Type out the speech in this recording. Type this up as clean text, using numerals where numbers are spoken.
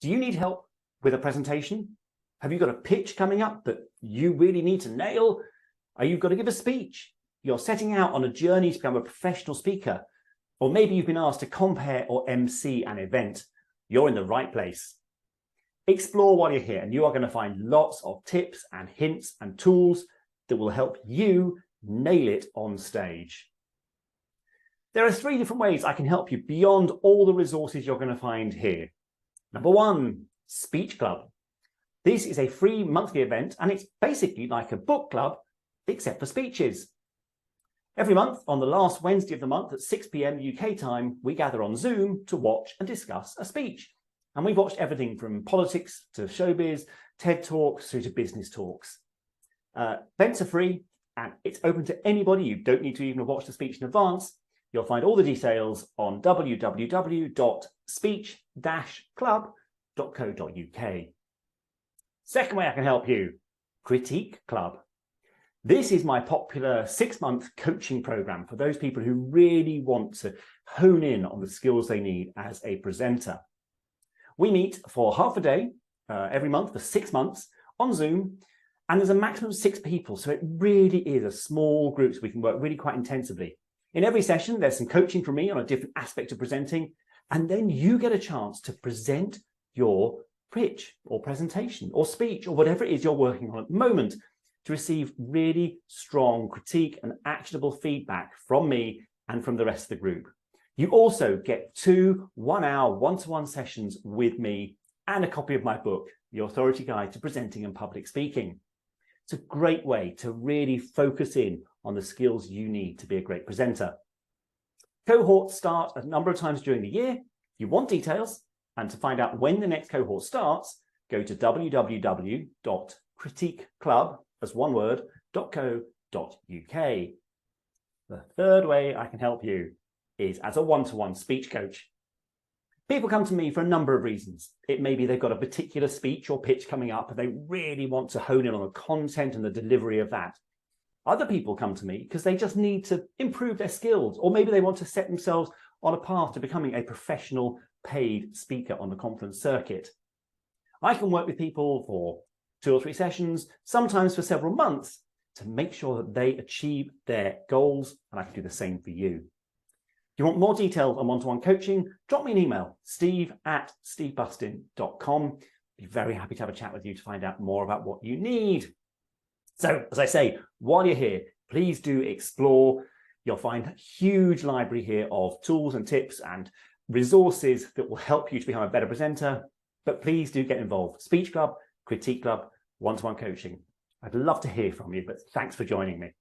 Do you need help with a presentation? Have you got a pitch coming up that you really need to nail? Are you got to give a speech? You're setting out on a journey to become a professional speaker. Or maybe you've been asked to compare or MC an event. You're in the right place. Explore while you're here, and you are going to find lots of tips and hints and tools that will help you nail it on stage. There are 3 different ways I can help you beyond all the resources you're going to find here. Number 1, Speech Club. This is a free monthly event, and it's basically like a book club, except for speeches. Every month, on the last Wednesday of the month at 6 p.m. UK time, we gather on Zoom to watch and discuss a speech. And we've watched everything from politics to showbiz, TED Talks through to business talks. Events are free, and it's open to anybody. You don't need to even watch the speech in advance. You'll find all the details on www.speech-club.co.uk. Second way I can help you, Critique Club. This is my popular 6-month coaching program for those people who really want to hone in on the skills they need as a presenter. We meet for half a day every month for 6 months on Zoom, and there's a maximum of 6 people, so it really is a small group, so we can work really quite intensively. In every session, there's some coaching from me on a different aspect of presenting, and then you get a chance to present your pitch or presentation or speech or whatever it is you're working on at the moment, to receive really strong critique and actionable feedback from me and from the rest of the group. You also get 2 one-hour one-to-one sessions with me and a copy of my book, The Authority Guide to Presenting and Public Speaking. It's a great way to really focus in on the skills you need to be a great presenter. Cohorts start a number of times during the year. If you want details and to find out when the next cohort starts, go to www.critiqueclub.co.uk. The third way I can help you is as a one-to-one speech coach. People come to me for a number of reasons. It may be they've got a particular speech or pitch coming up and they really want to hone in on the content and the delivery of that. Other people come to me because they just need to improve their skills, or maybe they want to set themselves on a path to becoming a professional paid speaker on the conference circuit. I can work with people for 2 or 3 sessions, sometimes for several months, to make sure that they achieve their goals, and I can do the same for you. If you want more details on one-to-one coaching, drop me an email, steve@stevebustin.com. Be very happy to have a chat with you to find out more about what you need. So, as I say, while you're here, please do explore. You'll find a huge library here of tools and tips and resources that will help you to become a better presenter. But please do get involved. Speech Club, Critique Club, one-to-one coaching. I'd love to hear from you, but thanks for joining me.